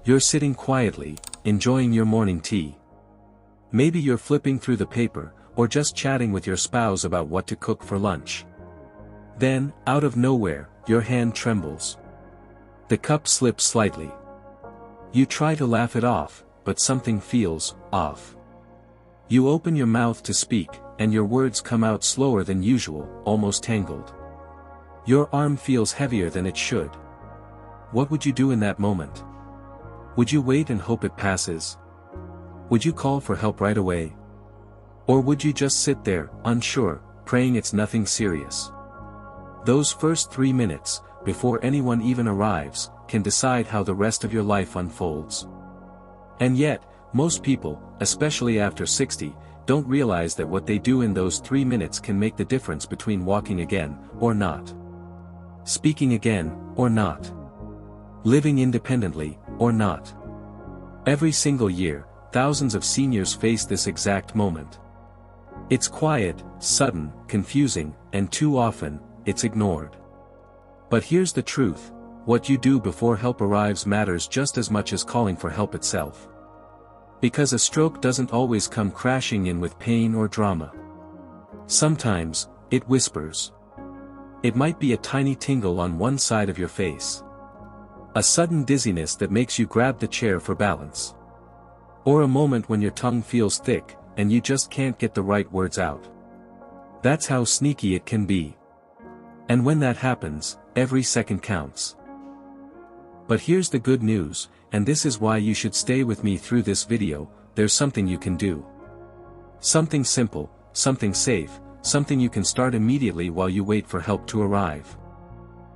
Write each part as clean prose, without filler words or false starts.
You're sitting quietly, enjoying your morning tea. Maybe you're flipping through the paper, or just chatting with your spouse about what to cook for lunch. Then, out of nowhere, your hand trembles. The cup slips slightly. You try to laugh it off, but something feels off. You open your mouth to speak, and your words come out slower than usual, almost tangled. Your arm feels heavier than it should. What would you do in that moment? Would you wait and hope it passes? Would you call for help right away? Or would you just sit there, unsure, praying it's nothing serious? Those first 3 minutes, before anyone even arrives, can decide how the rest of your life unfolds. And yet, most people, especially after 60, don't realize that what they do in those 3 minutes can make the difference between walking again, or not. Speaking again, or not. Living independently, or not. Every single year, thousands of seniors face this exact moment. It's quiet, sudden, confusing, and too often, it's ignored. But here's the truth: what you do before help arrives matters just as much as calling for help itself. Because a stroke doesn't always come crashing in with pain or drama. Sometimes, it whispers. It might be a tiny tingle on one side of your face. A sudden dizziness that makes you grab the chair for balance. Or a moment when your tongue feels thick, and you just can't get the right words out. That's how sneaky it can be. And when that happens, every second counts. But here's the good news, and this is why you should stay with me through this video: there's something you can do. Something simple, something safe, something you can start immediately while you wait for help to arrive.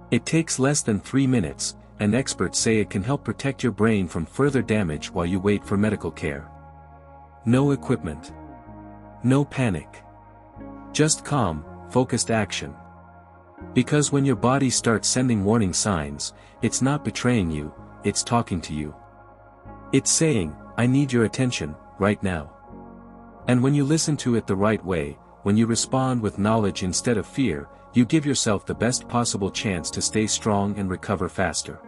It takes less than 3 minutes, and experts say it can help protect your brain from further damage while you wait for medical care. No equipment. No panic. Just calm, focused action. Because when your body starts sending warning signs, it's not betraying you, it's talking to you. It's saying, I need your attention, right now. And when you listen to it the right way, when you respond with knowledge instead of fear, you give yourself the best possible chance to stay strong and recover faster.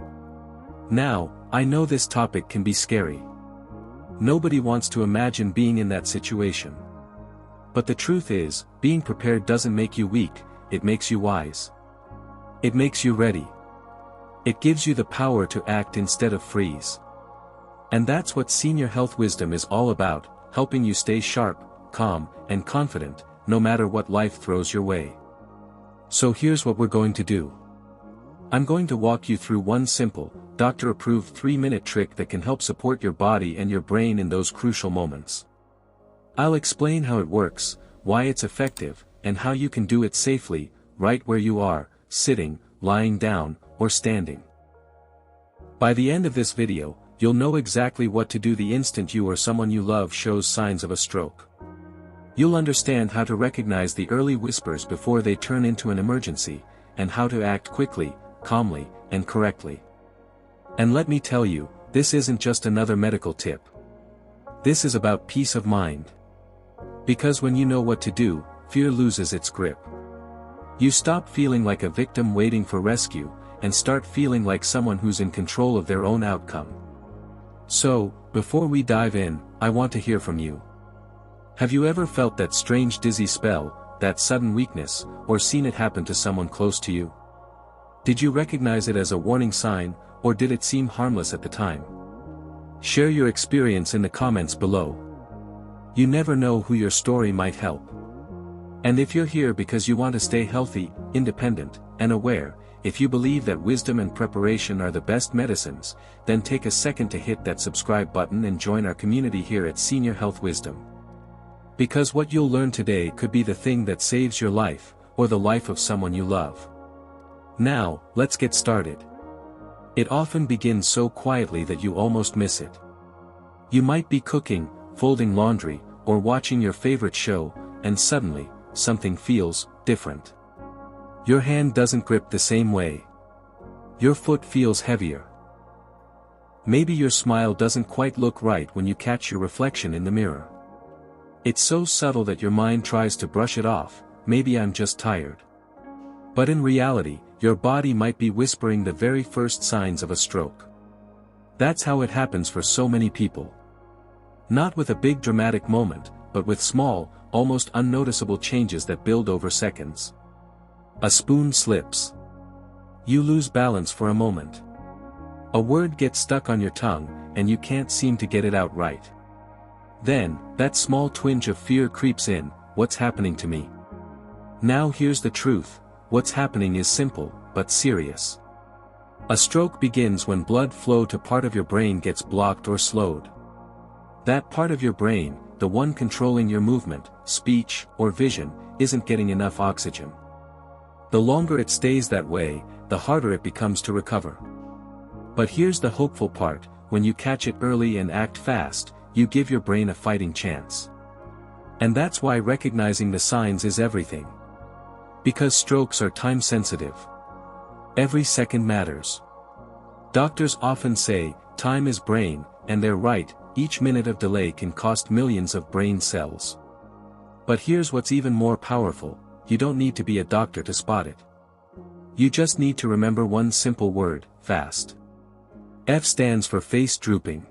Now, I know this topic can be scary. Nobody wants to imagine being in that situation. But the truth is, being prepared doesn't make you weak, it makes you wise. It makes you ready. It gives you the power to act instead of freeze. And that's what Senior Health Wisdom is all about, helping you stay sharp, calm, and confident, no matter what life throws your way. So here's what we're going to do. I'm going to walk you through one simple, doctor-approved 3-minute trick that can help support your body and your brain in those crucial moments. I'll explain how it works, why it's effective, and how you can do it safely, right where you are, sitting, lying down, or standing. By the end of this video, you'll know exactly what to do the instant you or someone you love shows signs of a stroke. You'll understand how to recognize the early whispers before they turn into an emergency, and how to act quickly, calmly, and correctly. And let me tell you, this isn't just another medical tip. This is about peace of mind. Because when you know what to do, fear loses its grip. You stop feeling like a victim waiting for rescue, and start feeling like someone who's in control of their own outcome. So, before we dive in, I want to hear from you. Have you ever felt that strange dizzy spell, that sudden weakness, or seen it happen to someone close to you? Did you recognize it as a warning sign, or did it seem harmless at the time? Share your experience in the comments below. You never know who your story might help. And if you're here because you want to stay healthy, independent, and aware, if you believe that wisdom and preparation are the best medicines, then take a second to hit that subscribe button and join our community here at Senior Health Wisdom. Because what you'll learn today could be the thing that saves your life, or the life of someone you love. Now, let's get started. It often begins so quietly that you almost miss it. You might be cooking, folding laundry, or watching your favorite show, and suddenly, something feels different. Your hand doesn't grip the same way. Your foot feels heavier. Maybe your smile doesn't quite look right when you catch your reflection in the mirror. It's so subtle that your mind tries to brush it off, maybe I'm just tired. But in reality, your body might be whispering the very first signs of a stroke. That's how it happens for so many people. Not with a big dramatic moment, but with small, almost unnoticeable changes that build over seconds. A spoon slips. You lose balance for a moment. A word gets stuck on your tongue, and you can't seem to get it out right. Then, that small twinge of fear creeps in. What's happening to me? Now here's the truth, what's happening is simple, but serious. A stroke begins when blood flow to part of your brain gets blocked or slowed. That part of your brain, the one controlling your movement, speech, or vision, isn't getting enough oxygen. The longer it stays that way, the harder it becomes to recover. But here's the hopeful part, when you catch it early and act fast, you give your brain a fighting chance. And that's why recognizing the signs is everything. Because strokes are time-sensitive. Every second matters. Doctors often say, time is brain, and they're right, each minute of delay can cost millions of brain cells. But here's what's even more powerful, you don't need to be a doctor to spot it. You just need to remember one simple word, fast. F stands for face drooping.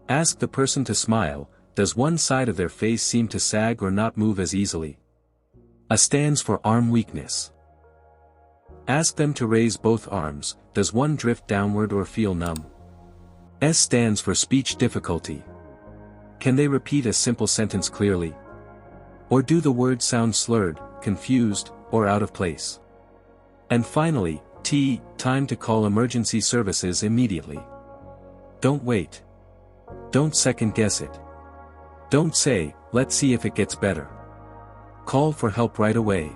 Ask the person to smile, does one side of their face seem to sag or not move as easily? A stands for arm weakness. Ask them to raise both arms, does one drift downward or feel numb? S stands for speech difficulty. Can they repeat a simple sentence clearly? Or do the words sound slurred, confused, or out of place? And finally, T, time to call emergency services immediately. Don't wait. Don't second guess it. Don't say, let's see if it gets better. Call for help right away.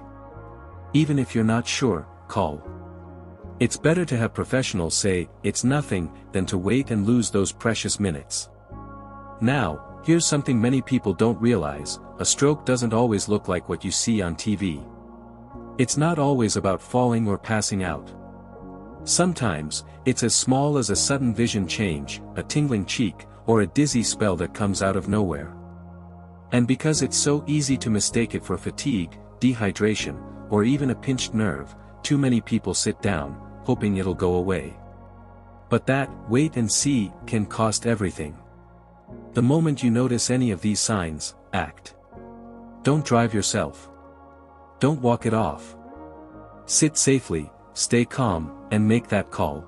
Even if you're not sure, call. It's better to have professionals say, it's nothing, than to wait and lose those precious minutes. Now, here's something many people don't realize, a stroke doesn't always look like what you see on TV. It's not always about falling or passing out. Sometimes, it's as small as a sudden vision change, a tingling cheek, or a dizzy spell that comes out of nowhere. And because it's so easy to mistake it for fatigue, dehydration, or even a pinched nerve, too many people sit down, hoping it'll go away. But that, wait and see, can cost everything. The moment you notice any of these signs, act. Don't drive yourself. Don't walk it off. Sit safely, stay calm, and make that call.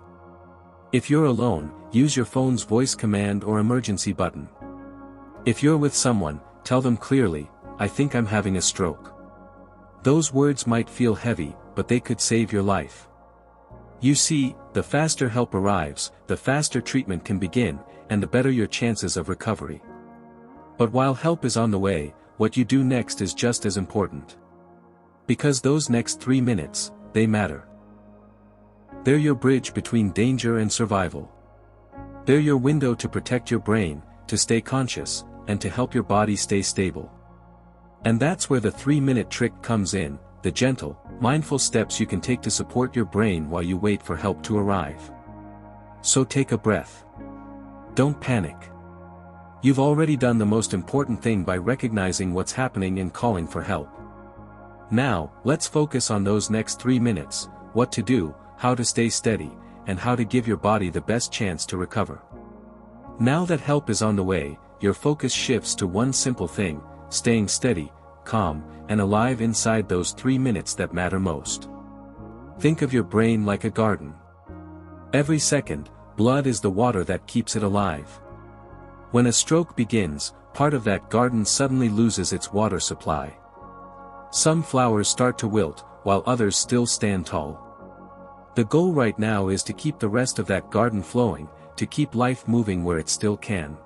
If you're alone, use your phone's voice command or emergency button. If you're with someone, tell them clearly, I think I'm having a stroke. Those words might feel heavy, but they could save your life. You see, the faster help arrives, the faster treatment can begin, and the better your chances of recovery. But while help is on the way, what you do next is just as important. Because those next 3 minutes, they matter. They're your bridge between danger and survival. They're your window to protect your brain, to stay conscious, and to help your body stay stable. And that's where the 3-minute trick comes in, the gentle, mindful steps you can take to support your brain while you wait for help to arrive. So take a breath. Don't panic. You've already done the most important thing by recognizing what's happening and calling for help. Now, let's focus on those next 3 minutes, what to do, how to stay steady, and how to give your body the best chance to recover. Now that help is on the way, your focus shifts to one simple thing, staying steady, calm, and alive inside those 3 minutes that matter most. Think of your brain like a garden. Every second, blood is the water that keeps it alive. When a stroke begins, part of that garden suddenly loses its water supply. Some flowers start to wilt, while others still stand tall. The goal right now is to keep the rest of that garden flowing, to keep life moving where it still can.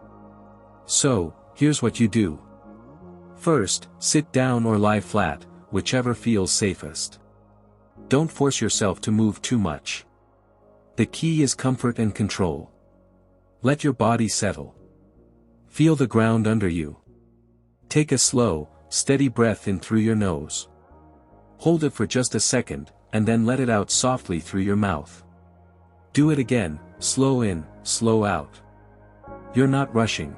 So, here's what you do. First, sit down or lie flat, whichever feels safest. Don't force yourself to move too much. The key is comfort and control. Let your body settle. Feel the ground under you. Take a slow, steady breath in through your nose. Hold it for just a second, and then let it out softly through your mouth. Do it again, slow in, slow out. You're not rushing.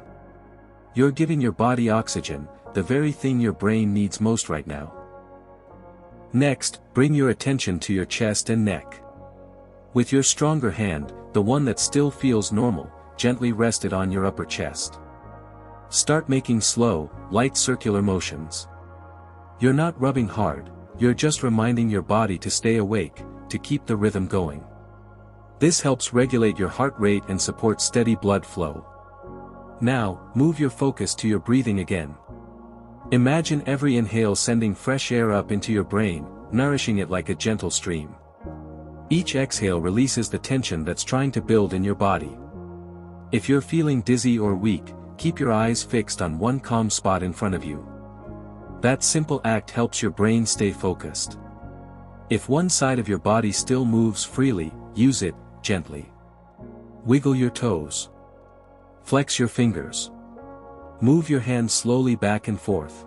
You're giving your body oxygen, the very thing your brain needs most right now. Next, bring your attention to your chest and neck. With your stronger hand, the one that still feels normal, gently rest it on your upper chest. Start making slow, light circular motions. You're not rubbing hard, you're just reminding your body to stay awake, to keep the rhythm going. This helps regulate your heart rate and support steady blood flow. Now, move your focus to your breathing again. Imagine every inhale sending fresh air up into your brain, nourishing it like a gentle stream. Each exhale releases the tension that's trying to build in your body. If you're feeling dizzy or weak, keep your eyes fixed on one calm spot in front of you. That simple act helps your brain stay focused. If one side of your body still moves freely, use it gently. Wiggle your toes. Flex your fingers. Move your hands slowly back and forth.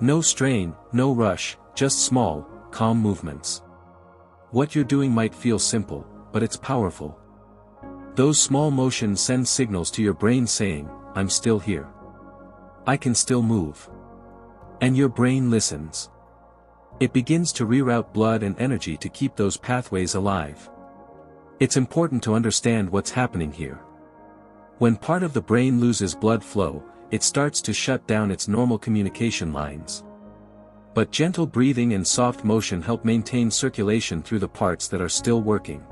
No strain, no rush, just small, calm movements. What you're doing might feel simple, but it's powerful. Those small motions send signals to your brain saying, I'm still here. I can still move. And your brain listens. It begins to reroute blood and energy to keep those pathways alive. It's important to understand what's happening here. When part of the brain loses blood flow, it starts to shut down its normal communication lines. But gentle breathing and soft motion help maintain circulation through the parts that are still working.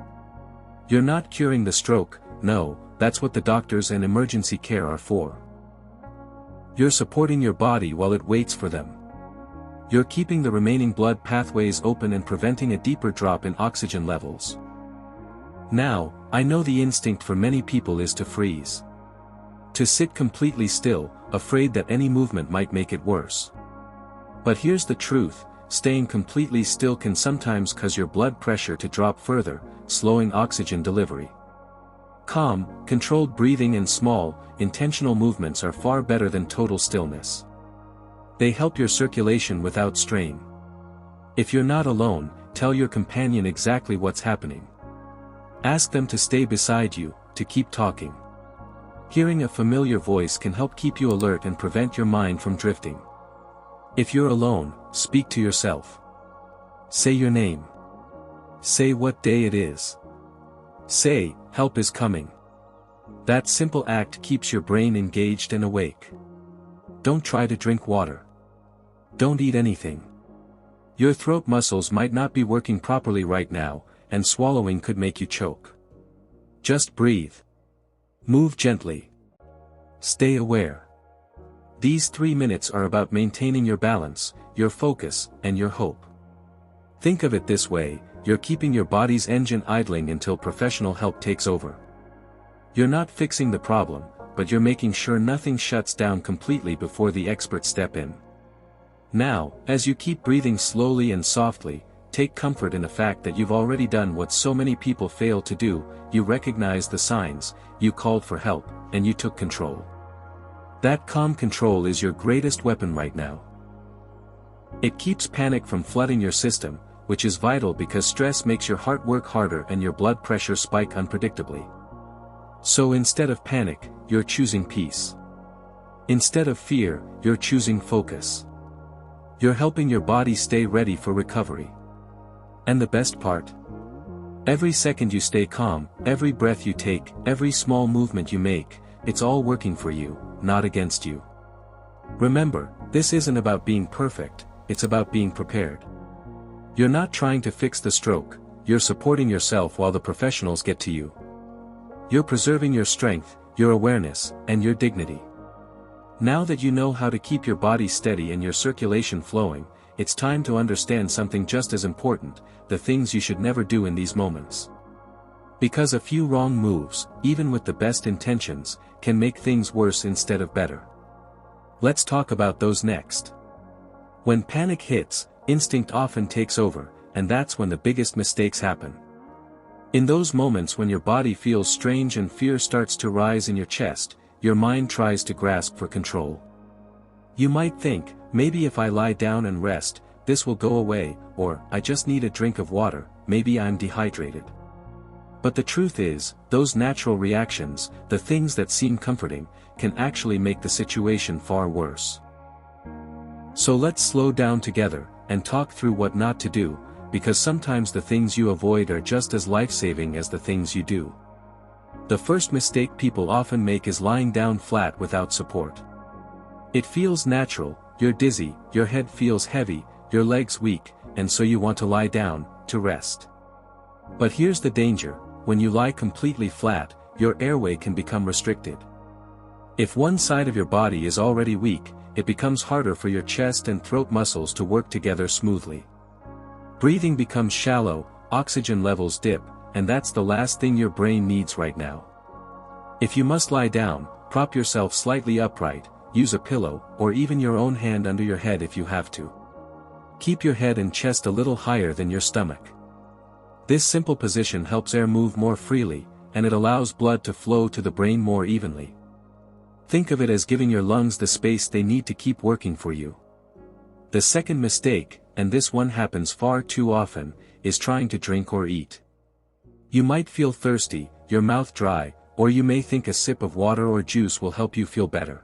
You're not curing the stroke, no, that's what the doctors and emergency care are for. You're supporting your body while it waits for them. You're keeping the remaining blood pathways open and preventing a deeper drop in oxygen levels. Now, I know the instinct for many people is to freeze. To sit completely still, afraid that any movement might make it worse. But here's the truth, staying completely still can sometimes cause your blood pressure to drop further, slowing oxygen delivery. Calm, controlled breathing and small, intentional movements are far better than total stillness. They help your circulation without strain. If you're not alone, tell your companion exactly what's happening. Ask them to stay beside you, to keep talking. Hearing a familiar voice can help keep you alert and prevent your mind from drifting. If you're alone, speak to yourself. Say your name. Say what day it is. Say, help is coming. That simple act keeps your brain engaged and awake. Don't try to drink water. Don't eat anything. Your throat muscles might not be working properly right now, and swallowing could make you choke. Just breathe. Move gently. Stay aware. These 3 minutes are about maintaining your balance, your focus, and your hope. Think of it this way, you're keeping your body's engine idling until professional help takes over. You're not fixing the problem, but you're making sure nothing shuts down completely before the experts step in. Now, as you keep breathing slowly and softly, take comfort in the fact that you've already done what so many people fail to do, you recognized the signs, you called for help, and you took control. That calm control is your greatest weapon right now. It keeps panic from flooding your system, which is vital because stress makes your heart work harder and your blood pressure spike unpredictably. So instead of panic, you're choosing peace. Instead of fear, you're choosing focus. You're helping your body stay ready for recovery. And the best part? Every second you stay calm, every breath you take, every small movement you make, it's all working for you, not against you. Remember, this isn't about being perfect, it's about being prepared. You're not trying to fix the stroke, you're supporting yourself while the professionals get to you. You're preserving your strength, your awareness, and your dignity. Now that you know how to keep your body steady and your circulation flowing, it's time to understand something just as important, the things you should never do in these moments. Because a few wrong moves, even with the best intentions, can make things worse instead of better. Let's talk about those next. When panic hits, instinct often takes over, and that's when the biggest mistakes happen. In those moments when your body feels strange and fear starts to rise in your chest, your mind tries to grasp for control. You might think, maybe if I lie down and rest, this will go away, or, I just need a drink of water, maybe I'm dehydrated. But the truth is, those natural reactions, the things that seem comforting, can actually make the situation far worse. So let's slow down together, and talk through what not to do, because sometimes the things you avoid are just as life-saving as the things you do. The first mistake people often make is lying down flat without support. It feels natural, you're dizzy, your head feels heavy, your legs weak, and so you want to lie down, to rest. But here's the danger: when you lie completely flat, your airway can become restricted. If one side of your body is already weak, it becomes harder for your chest and throat muscles to work together smoothly. Breathing becomes shallow, oxygen levels dip, and that's the last thing your brain needs right now. If you must lie down, prop yourself slightly upright, use a pillow, or even your own hand under your head if you have to. Keep your head and chest a little higher than your stomach. This simple position helps air move more freely, and it allows blood to flow to the brain more evenly. Think of it as giving your lungs the space they need to keep working for you. The second mistake, and this one happens far too often, is trying to drink or eat. You might feel thirsty, your mouth dry, or you may think a sip of water or juice will help you feel better.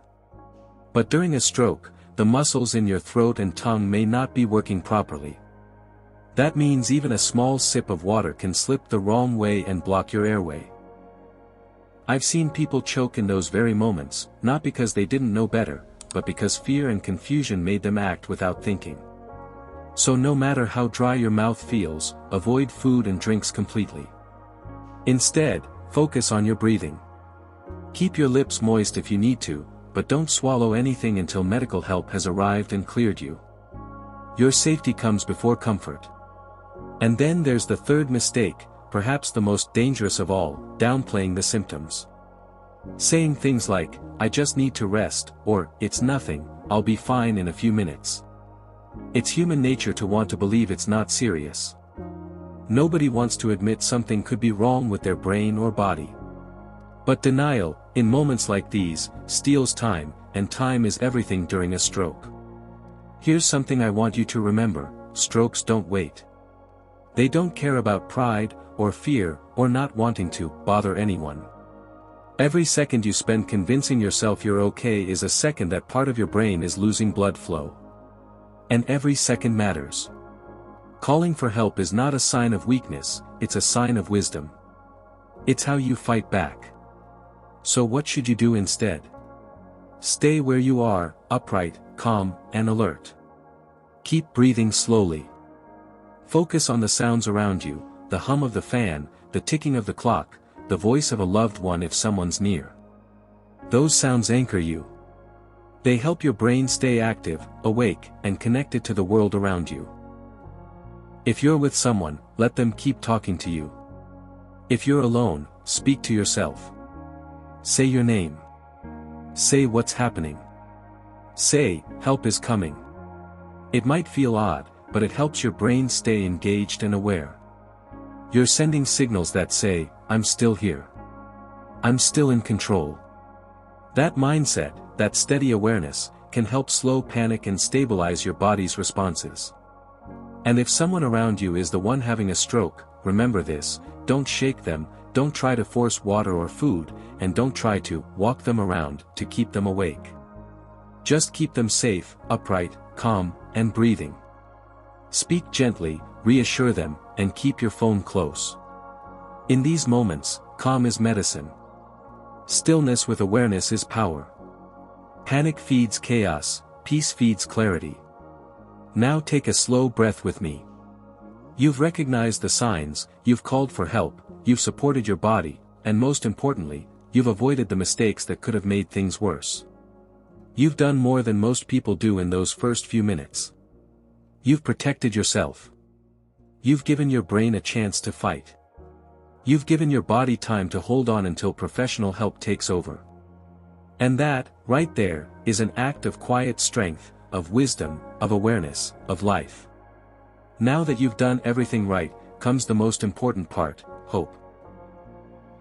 But during a stroke, the muscles in your throat and tongue may not be working properly. That means even a small sip of water can slip the wrong way and block your airway. I've seen people choke in those very moments, not because they didn't know better, but because fear and confusion made them act without thinking. So no matter how dry your mouth feels, avoid food and drinks completely. Instead, focus on your breathing. Keep your lips moist if you need to, but don't swallow anything until medical help has arrived and cleared you. Your safety comes before comfort. And then there's the third mistake, perhaps the most dangerous of all: downplaying the symptoms. Saying things like, "I just need to rest," or, "It's nothing, I'll be fine in a few minutes." It's human nature to want to believe it's not serious. Nobody wants to admit something could be wrong with their brain or body. But denial, in moments like these, steals time, and time is everything during a stroke. Here's something I want you to remember: strokes don't wait. They don't care about pride, or fear, or not wanting to bother anyone. Every second you spend convincing yourself you're okay is a second that part of your brain is losing blood flow. And every second matters. Calling for help is not a sign of weakness, it's a sign of wisdom. It's how you fight back. So what should you do instead? Stay where you are, upright, calm, and alert. Keep breathing slowly. Focus on the sounds around you: the hum of the fan, the ticking of the clock, the voice of a loved one if someone's near. Those sounds anchor you. They help your brain stay active, awake, and connected to the world around you. If you're with someone, let them keep talking to you. If you're alone, speak to yourself. Say your name. Say what's happening. Say, "Help is coming." It might feel odd, but it helps your brain stay engaged and aware. You're sending signals that say, "I'm still here. I'm still in control." That mindset, that steady awareness, can help slow panic and stabilize your body's responses. And if someone around you is the one having a stroke, remember this: don't shake them, don't try to force water or food, and don't try to walk them around to keep them awake. Just keep them safe, upright, calm, and breathing. Speak gently, reassure them, and keep your phone close. In these moments, calm is medicine. Stillness with awareness is power. Panic feeds chaos, peace feeds clarity. Now take a slow breath with me. You've recognized the signs, you've called for help, you've supported your body, and most importantly, you've avoided the mistakes that could have made things worse. You've done more than most people do in those first few minutes. You've protected yourself. You've given your brain a chance to fight. You've given your body time to hold on until professional help takes over. And that, right there, is an act of quiet strength, of wisdom, of awareness, of life. Now that you've done everything right, comes the most important part: hope.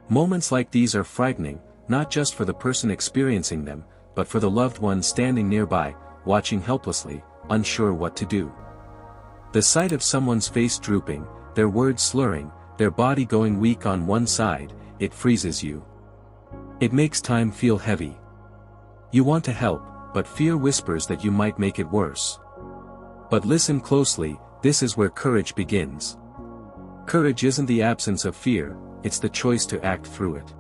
Moments like these are frightening, not just for the person experiencing them, but for the loved one standing nearby, watching helplessly, unsure what to do. The sight of someone's face drooping, their words slurring, their body going weak on one side, it freezes you. It makes time feel heavy. You want to help, but fear whispers that you might make it worse. But listen closely: this is where courage begins. Courage isn't the absence of fear, it's the choice to act through it.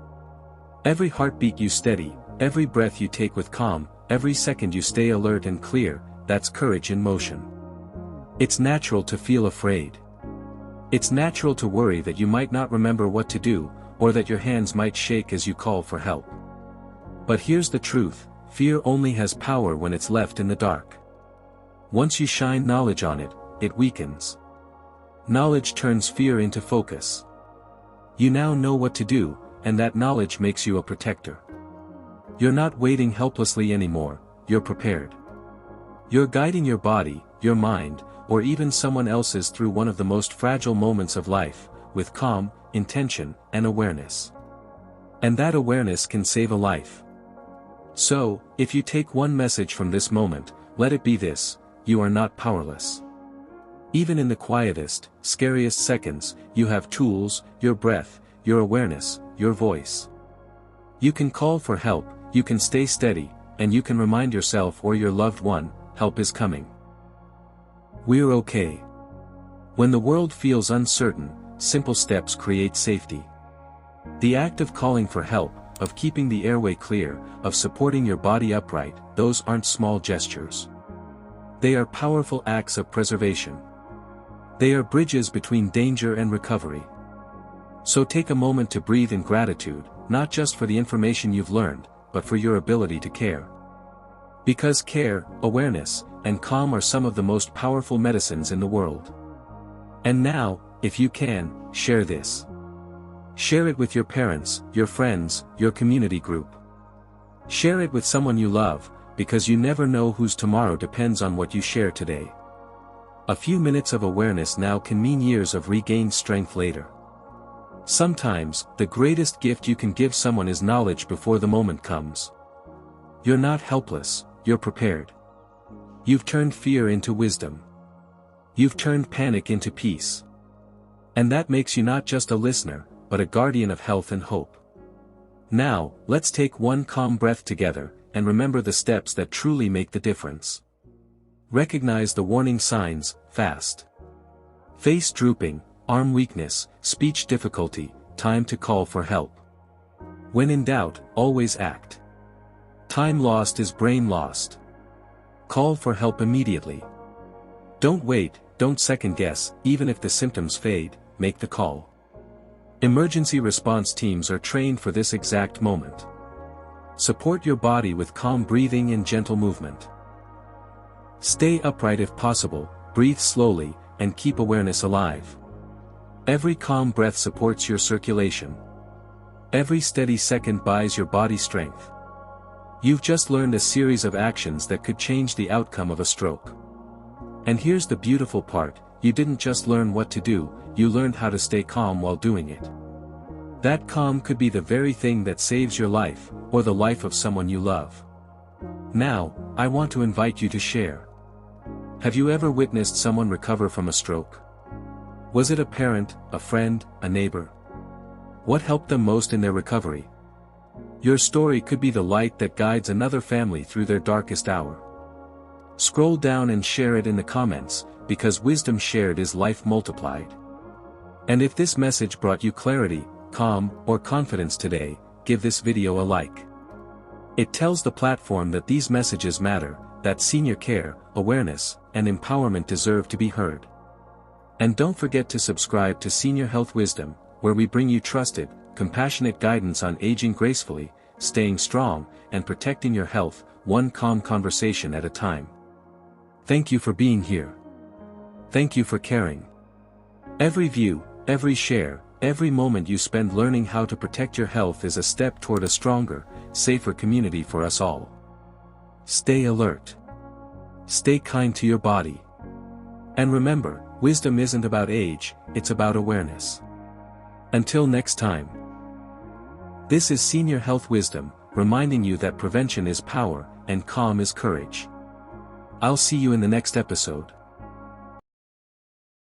Every heartbeat you steady, every breath you take with calm, every second you stay alert and clear, that's courage in motion. It's natural to feel afraid. It's natural to worry that you might not remember what to do, or that your hands might shake as you call for help. But here's the truth, fear only has power when it's left in the dark. Once you shine knowledge on it, it weakens. Knowledge turns fear into focus. You now know what to do, and that knowledge makes you a protector. You're not waiting helplessly anymore, you're prepared. You're guiding your body, your mind, or even someone else's through one of the most fragile moments of life, with calm, intention, and awareness. And that awareness can save a life. So, if you take one message from this moment, let it be this: you are not powerless. Even in the quietest, scariest seconds, you have tools, your breath, your awareness, your voice. You can call for help, you can stay steady, and you can remind yourself or your loved one, help is coming. We're okay. When the world feels uncertain, simple steps create safety. The act of calling for help, of keeping the airway clear, of supporting your body upright, those aren't small gestures. They are powerful acts of preservation. They are bridges between danger and recovery. So take a moment to breathe in gratitude, not just for the information you've learned, but for your ability to care. Because care, awareness, and calm are some of the most powerful medicines in the world. And now, if you can, share this. Share it with your parents, your friends, your community group. Share it with someone you love, because you never know whose tomorrow depends on what you share today. A few minutes of awareness now can mean years of regained strength later. Sometimes, the greatest gift you can give someone is knowledge before the moment comes. You're not helpless, you're prepared. You've turned fear into wisdom. You've turned panic into peace. And that makes you not just a listener, but a guardian of health and hope. Now, let's take one calm breath together, and remember the steps that truly make the difference. Recognize the warning signs, fast. Face drooping, arm weakness, speech difficulty, time to call for help. When in doubt, always act. Time lost is brain lost. Call for help immediately. Don't wait, don't second guess, even if the symptoms fade, make the call. Emergency response teams are trained for this exact moment. Support your body with calm breathing and gentle movement. Stay upright if possible, breathe slowly, and keep awareness alive. Every calm breath supports your circulation. Every steady second buys your body strength. You've just learned a series of actions that could change the outcome of a stroke. And here's the beautiful part, you didn't just learn what to do, you learned how to stay calm while doing it. That calm could be the very thing that saves your life, or the life of someone you love. Now, I want to invite you to share. Have you ever witnessed someone recover from a stroke? Was it a parent, a friend, a neighbor? What helped them most in their recovery? Your story could be the light that guides another family through their darkest hour. Scroll down and share it in the comments, because wisdom shared is life multiplied. And if this message brought you clarity, calm, or confidence today, give this video a like. It tells the platform that these messages matter, that senior care, awareness, and empowerment deserve to be heard. And don't forget to subscribe to Senior Health Wisdom, where we bring you trusted, compassionate guidance on aging gracefully, staying strong, and protecting your health, one calm conversation at a time. Thank you for being here. Thank you for caring. Every view, every share, every moment you spend learning how to protect your health is a step toward a stronger, safer community for us all. Stay alert. Stay kind to your body. And remember, wisdom isn't about age, it's about awareness. Until next time. This is Senior Health Wisdom, reminding you that prevention is power, and calm is courage. I'll see you in the next episode.